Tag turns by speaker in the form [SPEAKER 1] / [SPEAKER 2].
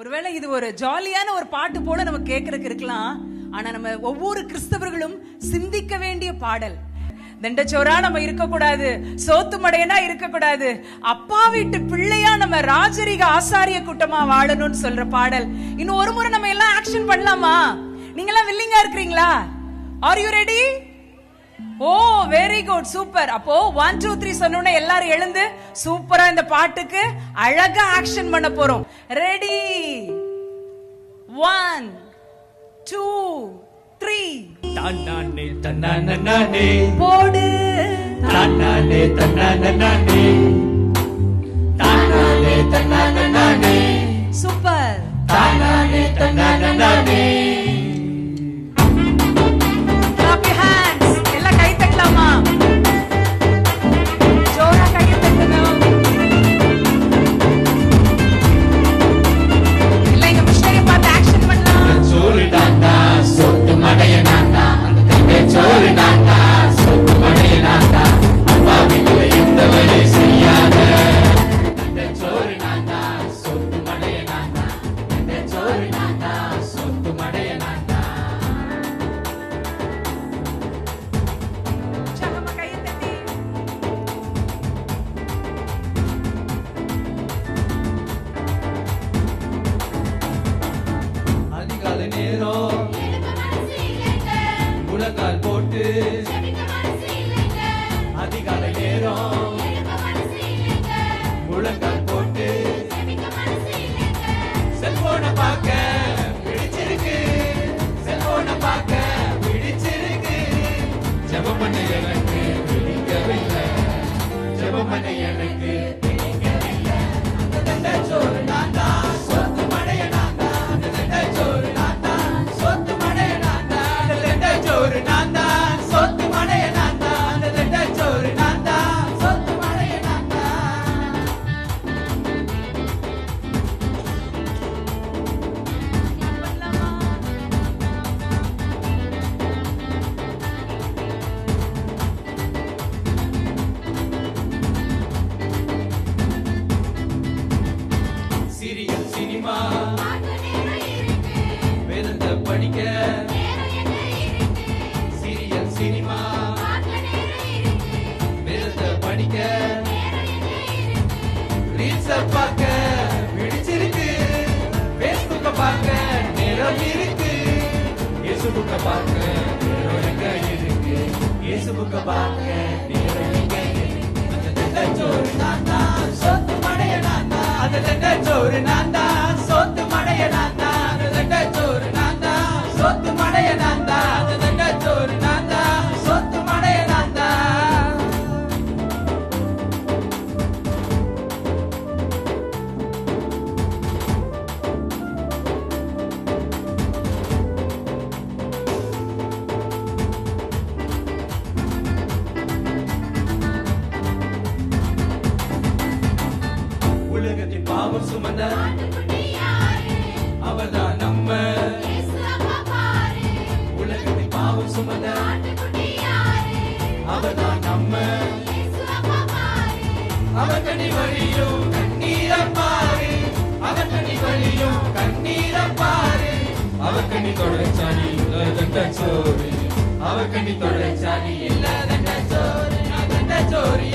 [SPEAKER 1] ஒருவேளை இது ஒரு ஜாலியான ஒரு பாட்டு போல நம்ம கேட்கறதுக்கு இருக்கலாம். ஆனா நம்ம ஒவ்வொரு கிறிஸ்தவர்களும் சிந்திக்க வேண்டிய பாடல். தண்டச்சோரா நம்ம இருக்கக்கூடாது, சோத்து மடையனா இருக்கக்கூடாது, அப்பா வீட்டு பிள்ளையா நம்ம ராஜரிக ஆசாரிய கூட்டமா வாழணும்னு சொல்ற பாடல். இன்னும் ஒரு முறை நம்ம எல்லாம் ஆக்ஷன் பண்ணலாமா? நீங்க எல்லாம் வில்லிங்கா இருக்கிறீங்களா? Are you ready? Oh very good, super. அப்போ 1 2 3 சொன்னோனே எல்லாரும் எழுந்து சூப்பரா இந்த பாட்டுக்கு அழகா ஆக்ஷன் பண்ண போறோம். ரெடி? 1 2 3.
[SPEAKER 2] தன்னானே தன்னானே
[SPEAKER 1] போடு.
[SPEAKER 2] தன்னானே தன்னானே தன்னானே தன்னானே
[SPEAKER 1] சூப்பர்.
[SPEAKER 2] தன்னானே தன்னானே.
[SPEAKER 1] Clap your hands. எல்லாம் கை தட்டலாமா? ஜோரா கை தட்டணும். இல்ல இங்க மிஷனரி பார்த்து ஆக்ஷன் பண்ணலாம்.
[SPEAKER 2] சோறு தாண்டா சொத்து மடைய நாண்டா, சோறு தாண்டா சொத்து மடைய நாண்டா, அப்பா வீட்டுல எந்த வேலை செய்யாத சோறு நாண்டா சொத்து மடைய நாண்டா, சோறு நாண்டா சொத்து மடைய நாண்டா.
[SPEAKER 1] உற்சாகமா கையை தட்டி.
[SPEAKER 2] அதிகாலை நேரம் முழங்கால் போட்டு, அதிகாலை நேரம் முழங்கால் போட்டு, செல்போனை பார்க்க பிடிச்சிருக்கு, செல்போனை பார்க்க பிடிச்சிருக்கு, ஜெபம் பண்ண எனக்கு பிடிக்கவில்லை, ஜெபம் பண்ண எனக்கு பிடிக்கவில்லை. அந்த தண்டை சோறு நான்தா சொத்து மடைய நான்தா, அந்த தண்டை சோறு நான்தா சொத்து மடைய நான்தா, அந்த தண்டை சோறு நான்தா சொத்து மடைய நான்தா, அந்த தண்டை சோறு நான்தா சொத்து மடைய நான்தா. சீரியல் சினிமா வேதத்தை படிக்க, சீரியல் சினிமா வேதத்தை படிக்க, ரீல்ஸ பார்க்க பிடிச்சிருக்கு, பேஸ்புக்க பார்க்க நேரம் இருக்கு, இயேசுபுக்க பார்க்க நேரம் எங்க இருக்கு, இயேசுபுக்க பார்க்க நேரம் எங்க இருக்கு. அந்த தண்டை சோறு நான்தா சொத்து மடைய நான்தா, அந்த தண்டை சோறு நான்தா சொத்து மடைய நான்தா, அந்த தண்டை சோறு நான்தா சொத்து மடைய நான்தா, அந்த தண்டை சோறு நான்தா சொத்து மடைய நான்தா. உலகத்தின் பாவம் சுமந்த அவர்தான் நம்ம, உலகத்தின் பாவம் சுமந்த அவர்தான் நம்ம, அவர் கனி வழியும் கண்ணீரம் பாரு, அவர் கனி வழியும் கண்ணீரம் பாரு, அவர் கனி தொடைச்சாணி தண்ட சோறு, அவர் கனி தொடைச்சாணி இல்ல தண்ட சோறு, தண்ட சோறு